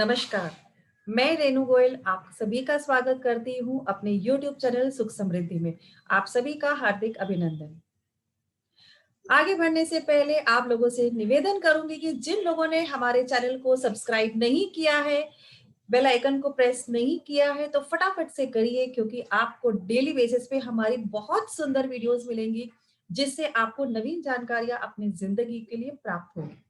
नमस्कार। मैं रेणु गोयल आप सभी का स्वागत करती हूँ अपने YouTube चैनल सुख समृद्धि में। आप सभी का हार्दिक अभिनंदन। आगे बढ़ने से पहले आप लोगों से निवेदन करूंगी कि जिन लोगों ने हमारे चैनल को सब्सक्राइब नहीं किया है, बेल आइकन को प्रेस नहीं किया है, तो फटाफट से करिए क्योंकि आपको डेली बेसिस पे हमारी बहुत सुंदर वीडियोस मिलेंगी, जिससे आपको नवीन जानकारियां अपनी जिंदगी के लिए प्राप्त होंगी।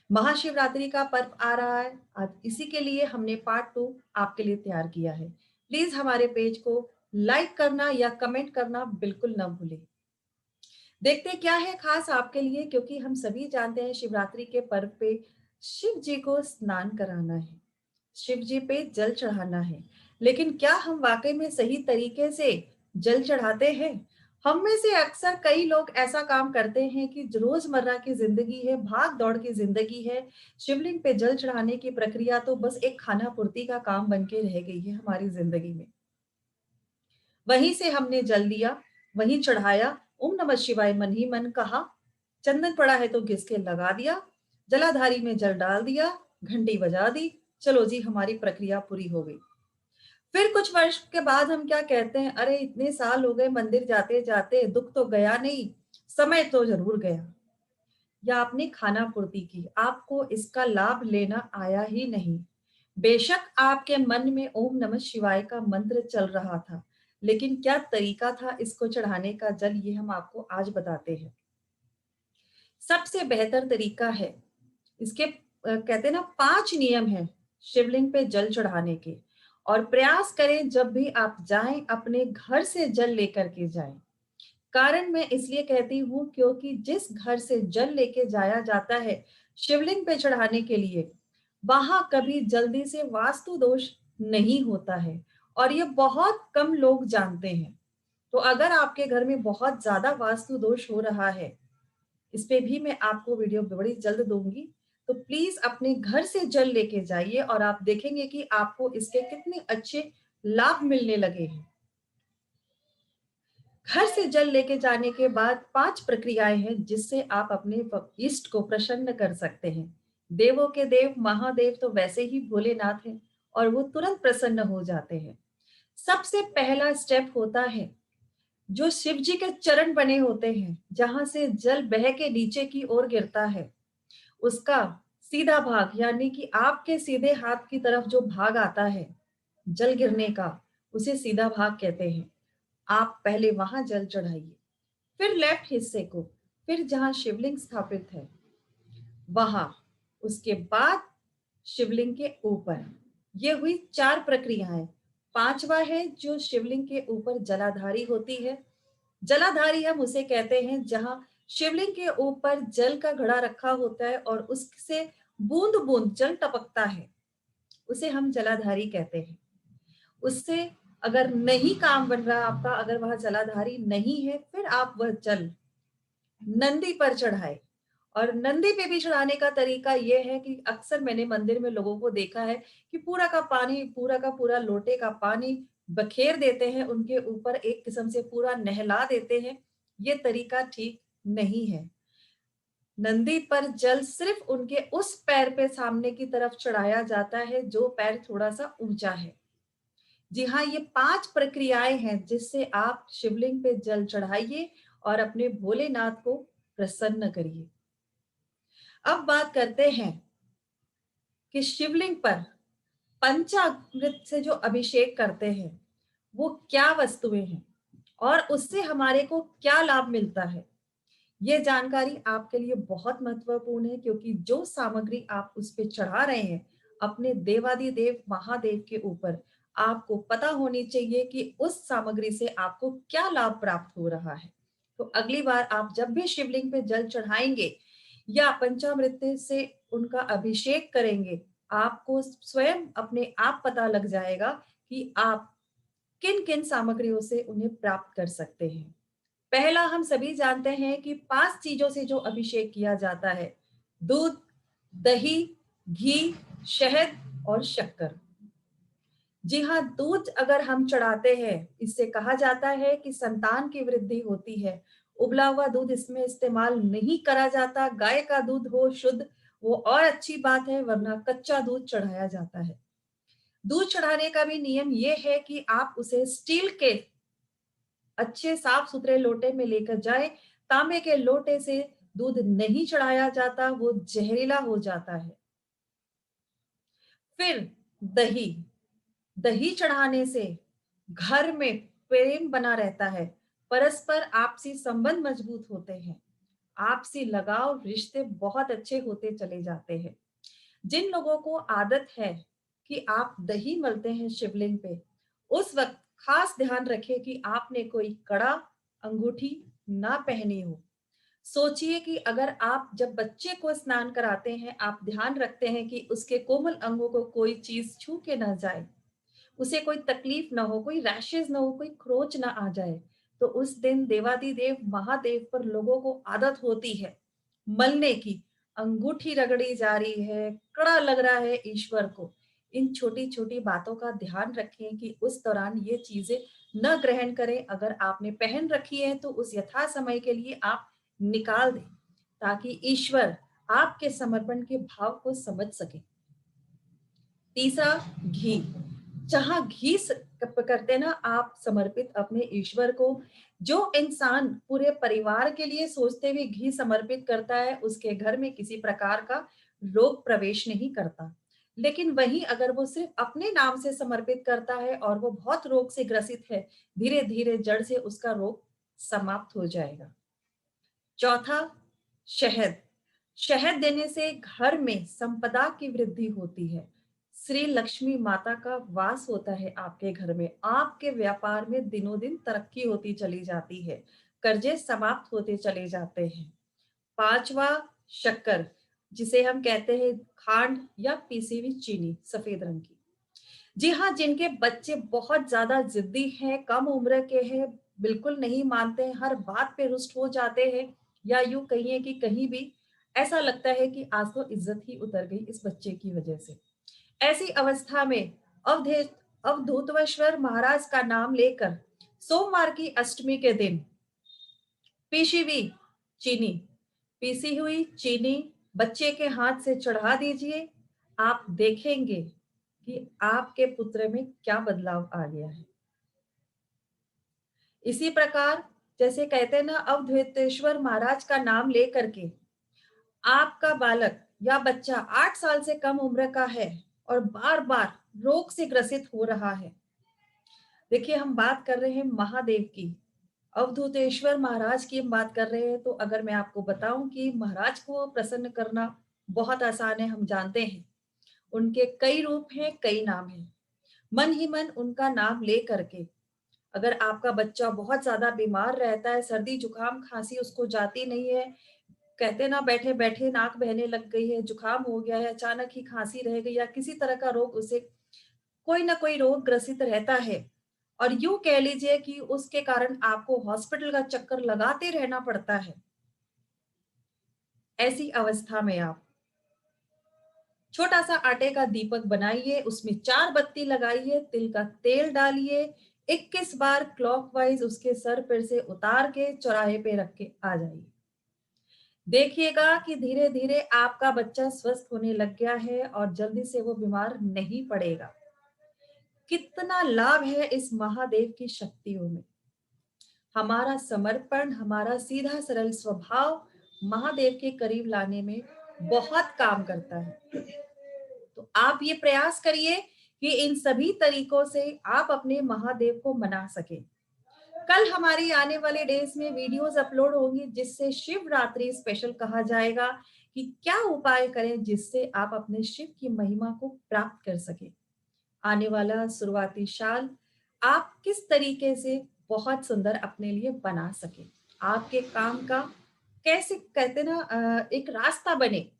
महाशिवरात्रि का पर्व आ रहा है। आज इसी के लिए हमने पार्ट 2 आपके लिए तैयार किया है। प्लीज हमारे पेज को लाइक करना या कमेंट करना बिल्कुल ना भूलें। देखते क्या है खास आपके लिए, क्योंकि हम सभी जानते हैं शिवरात्रि के पर्व पे शिव जी को स्नान कराना है, शिव जी पे जल चढ़ाना है। लेकिन क्या हम वाकई में सही तरीके से जल चढ़ाते हैं? हम में से अक्सर कई लोग ऐसा काम करते हैं कि जो रोजमर्रा की जिंदगी है, भाग दौड़ की जिंदगी है, शिवलिंग पे जल चढ़ाने की प्रक्रिया तो बस एक खाना पूर्ति का काम बन के रह गई है हमारी जिंदगी में। वहीं से हमने जल लिया, वहीं चढ़ाया, ओम नमः शिवाय मन ही मन कहा, चंदन पड़ा है तो घिस के लगा दिया, जलाधारी में जल डाल दिया, घंटी बजा दी, चलो जी हमारी प्रक्रिया पूरी हो गई। फिर कुछ वर्ष के बाद हम क्या कहते हैं, अरे इतने साल हो गए मंदिर जाते जाते, दुख तो गया नहीं, समय तो जरूर गया। या आपने खाना पूर्ति की, आपको इसका लाभ लेना आया ही नहीं। बेशक आपके मन में ओम नमः शिवाय का मंत्र चल रहा था, लेकिन क्या तरीका था इसको चढ़ाने का जल, ये हम आपको आज बताते हैं। सबसे बेहतर तरीका है इसके कहते हैं ना 5 नियम हैं शिवलिंग पे जल चढ़ाने के। और प्रयास करें जब भी आप जाएं अपने घर से जल लेकर के जाएं। कारण मैं इसलिए कहती हूँ क्योंकि जिस घर से जल लेके जाया जाता है शिवलिंग पे चढ़ाने के लिए, वहां कभी जल्दी से वास्तु दोष नहीं होता है, और ये बहुत कम लोग जानते हैं। तो अगर आपके घर में बहुत ज्यादा वास्तु दोष हो रहा है, इस पे भी मैं आपको वीडियो बड़ी जल्द दूंगी। तो प्लीज अपने घर से जल लेके जाइए और आप देखेंगे कि आपको इसके कितने अच्छे लाभ मिलने लगे हैं। घर से जल लेके जाने के बाद 5 प्रक्रियाएं हैं जिससे आप अपने इष्ट को प्रसन्न कर सकते हैं। देवों के देव महादेव तो वैसे ही भोलेनाथ हैं और वो तुरंत प्रसन्न हो जाते हैं। सबसे पहला स्टेप होता है, जो शिव जी के चरण बने होते हैं, जहां से जल बह के नीचे की ओर गिरता है, उसका सीधा भाग यानी कि आपके सीधे हाथ की तरफ जो भाग आता है जल गिरने का, उसे सीधा भाग कहते हैं। आप पहले वहां जल चढ़ाइए, फिर लेफ्ट हिस्से को, फिर जहां शिवलिंग स्थापित है वहां, उसके बाद शिवलिंग के ऊपर। ये हुई 4 प्रक्रियाएं। पांचवा है जो शिवलिंग के ऊपर जलाधारी होती है। जलाधारी हम उसे कहते हैं जहां शिवलिंग के ऊपर जल का घड़ा रखा होता है और उससे बूंद बूंद जल टपकता है, उसे हम जलाधारी कहते हैं। उससे अगर नहीं काम बन रहा आपका, अगर वह जलाधारी नहीं है, फिर आप वह जल नंदी पर चढ़ाए। और नंदी पे भी चढ़ाने का तरीका यह है कि अक्सर मैंने मंदिर में लोगों को देखा है कि पूरा का पानी, पूरा का पूरा लोटे का पानी बखेर देते हैं उनके ऊपर, एक किस्म से पूरा नहला देते हैं। ये तरीका ठीक नहीं है। नंदी पर जल सिर्फ उनके उस पैर पे सामने की तरफ चढ़ाया जाता है जो पैर थोड़ा सा ऊंचा है। जी हाँ, ये 5 प्रक्रियाएं हैं जिससे आप शिवलिंग पे जल चढ़ाइए और अपने भोलेनाथ को प्रसन्न करिए। अब बात करते हैं कि शिवलिंग पर पंचामृत से जो अभिषेक करते हैं वो क्या वस्तुएं हैं और उससे हमारे को क्या लाभ मिलता है। ये जानकारी आपके लिए बहुत महत्वपूर्ण है, क्योंकि जो सामग्री आप उस पे चढ़ा रहे हैं अपने देवादिदेव महादेव के ऊपर, आपको पता होनी चाहिए कि उस सामग्री से आपको क्या लाभ प्राप्त हो रहा है। तो अगली बार आप जब भी शिवलिंग पे जल चढ़ाएंगे या पंचामृत से उनका अभिषेक करेंगे, आपको स्वयं अपने आप पता लग जाएगा कि आप किन किन सामग्रियों से उन्हें प्राप्त कर सकते हैं। पहला हम सभी जानते हैं कि 5 चीजों से जो अभिषेक किया जाता है: दूध, दही, घी, शहद और शक्कर। जी हाँ, दूध अगर हम चढ़ाते हैं, इससे कहा जाता है कि संतान की वृद्धि होती है। उबला हुआ दूध इसमें इस्तेमाल नहीं करा जाता, गाय का दूध हो शुद्ध, वो और अच्छी बात है, वरना कच्चा दूध चढ़ाया जाता है। दूध चढ़ाने का भी नियम ये है कि आप उसे स्टील के अच्छे साफ-सुथरे लोटे में लेकर जाएँ। तांबे के लोटे से दूध नहीं चढ़ाया जाता, वो ज़हरीला हो जाता है। फिर दही, दही चढ़ाने से घर में प्रेम बना रहता है, परस्पर आपसी संबंध मजबूत होते हैं, आपसी लगाव, रिश्ते बहुत अच्छे होते चले जाते हैं। जिन लोगों को आदत है कि आप दही मलते हैं शिवलिंग पे, उस वक़्त खास ध्यान रखें कि आपने कोई कड़ा, अंगूठी ना पहनी हो। सोचिए कि अगर आप जब बच्चे को स्नान कराते हैं, आप ध्यान रखते हैं कि उसके कोमल अंगों को कोई चीज़ छू के ना जाए, उसे कोई तकलीफ ना हो, कोई रैशेज़ ना हो, कोई खरोच ना आ जाए। तो उस दिन देवाधिदेव महादेव पर लोगों को आदत होती है मलने की, अंगूठी रगड़ी जा रही है, कड़ा लग रहा है ईश्वर को। इन छोटी-छोटी बातों का ध्यान रखें कि उस दौरान ये चीज़ें न ग्रहण करें। अगर आपने पहन रखी है तो उस यथा समय के लिए आप निकाल दें, ताकि ईश्वर आपके समर्पण के भाव को समझ सकें। तीसरा, घी। जहाँ घी करते हैं ना आप समर्पित अपने ईश्वर को, जो इंसान पूरे परिवार के लिए सोचते हुए घी समर्पित करता है, उसके घर में किसी प्रकार का रोग प्रवेश नहीं करता। लेकिन वहीं अगर वो सिर्फ अपने नाम से समर्पित करता है और वो बहुत रोग से ग्रसित है, धीरे-धीरे जड़ से उसका रोग समाप्त हो जाएगा। चौथा, शहद। शहद देने से घर में संपदा की वृद्धि होती है। श्री लक्ष्मी माता का वास होता है आपके घर में। आपके व्यापार में दिनों-दिन तरक्की होती चली जाती है। कर्जे समाप्त होते चले जाते हैं। पाँचवाँ, शक्कर, जिसे हम कहते हैं खांड या पीसी हुई चीनी, सफेद रंग की। जी हाँ, जिनके बच्चे बहुत ज़्यादा ज़िद्दी हैं, कम उम्र के हैं, बिल्कुल नहीं मानते हैं, हर बात पे रुष्ट हो जाते हैं, या यूँ कहिए कि कहीं भी ऐसा लगता है कि आज तो इज़्ज़त ही उतर गई इस बच्चे की वजह से। ऐसी अवस्था में अवधे अवधूतवेश्वर महाराज का नाम लेकर सोमवार की अष्टमी के दिन पीसी हुई चीनी पीसी हुई चीनी बच्चे के हाथ से चढ़ा दीजिए। आप देखेंगे कि आपके पुत्र में क्या बदलाव आ गया है। इसी प्रकार जैसे कहते हैं ना, अवधूतेश्वर महाराज का नाम लेकर के आपका बालक या बच्चा 8 साल से कम उम्र का है और बार-बार रोग से ग्रसित हो रहा है। देखिए, हम बात कर रहे हैं महादेव की, अवधूतेश्वर महाराज की हम बात कर रहे हैं, तो अगर मैं आपको बताऊं कि महाराज को प्रसन्न करना बहुत आसान है, हम जानते हैं। उनके कई रूप हैं, कई नाम हैं। मन ही मन उनका नाम ले करके अगर आपका बच्चा बहुत ज़्यादा बीमार रहता है, सर्दी, जुकाम, खाँसी उसको जाती नहीं है, कहते ना बैठे-बैठे नाक बहने लग गई है, जुकाम हो गया है, अचानक ही खाँसी रह गई या किसी तरह का रोग उसे कोई ना कोई रोग ग्रसित रहता है और यूँ कह लीजिए कि उसके कारण आपको हॉस्पिटल का चक्कर लगाते रहना पड़ता है। ऐसी अवस्था में आप छोटा-सा आटे का दीपक बनाइए, उसमें 4 बत्ती लगाइए, तिल का तेल डालिए, 21 बार क्लॉकवाइज़ उसके सर पर से उतार के चौराहे पे रख के आ जाइए। देखिएगा कि धीरे-धीरे आपका बच्चा स्वस्थ होने लग गया है और जल्दी से वो बीमार नहीं पड़ेगा। कितना लाभ है इस महादेव की शक्तियों में। हमारा समर्पण, हमारा सीधा सरल स्वभाव महादेव के करीब लाने में बहुत काम करता है। तो आप ये प्रयास करिए कि इन सभी तरीकों से आप अपने महादेव को मना सकें। कल हमारी आने वाले डेज में वीडियोस अपलोड होंगी जिससे शिवरात्रि स्पेशल कहा जाएगा कि क्या उपाय करें जिससे आप अपने शिव की महिमा को प्राप्त कर सकें। आने वाला शुरुआती साल आप किस तरीके से बहुत सुंदर अपने लिए बना सकें। आपके काम का कैसे कहते ना एक रास्ता बने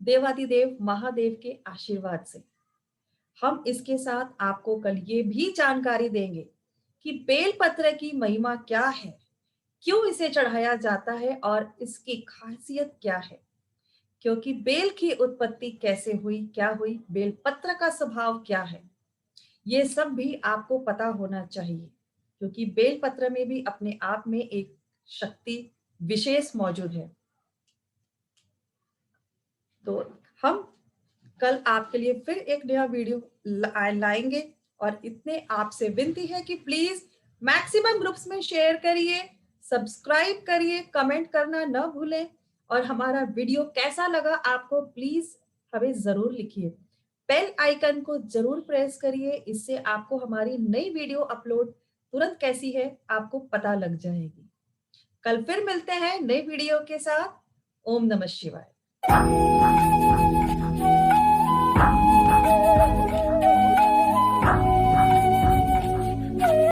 देवादिदेव महादेव के आशीर्वाद से। हम इसके साथ आपको कल ये भी जानकारी देंगे कि बेलपत्र की महिमा क्या है, क्यों इसे चढ़ाया जाता है और इसकी खासियत क्या है, क्योंकि बेल की उत्पत्ति कैसे हुई, क्या हुई, बेलपत्र का स्वभाव क्या है, ये सब भी आपको पता होना चाहिए, क्योंकि बेलपत्र में भी अपने आप में एक शक्ति विशेष मौजूद है। तो हम कल आपके लिए फिर एक नया वीडियो लाएंगे, और इतने आपसे विनती है कि प्लीज मैक्सिमम ग्रुप्स में शेयर करिए, सब्सक्राइब करिए, कमेंट करना न भूलें, और हमारा वीडियो कैसा लगा आपको प्लीज हमें जरूर लिखिए। बेल आइकन को जरूर प्रेस करिए, इससे आपको हमारी नई वीडियो अपलोड तुरंत कैसी है आपको पता लग जाएगी। कल फिर मिलते हैं नई वीडियो के साथ। ओम नमः शिवाय।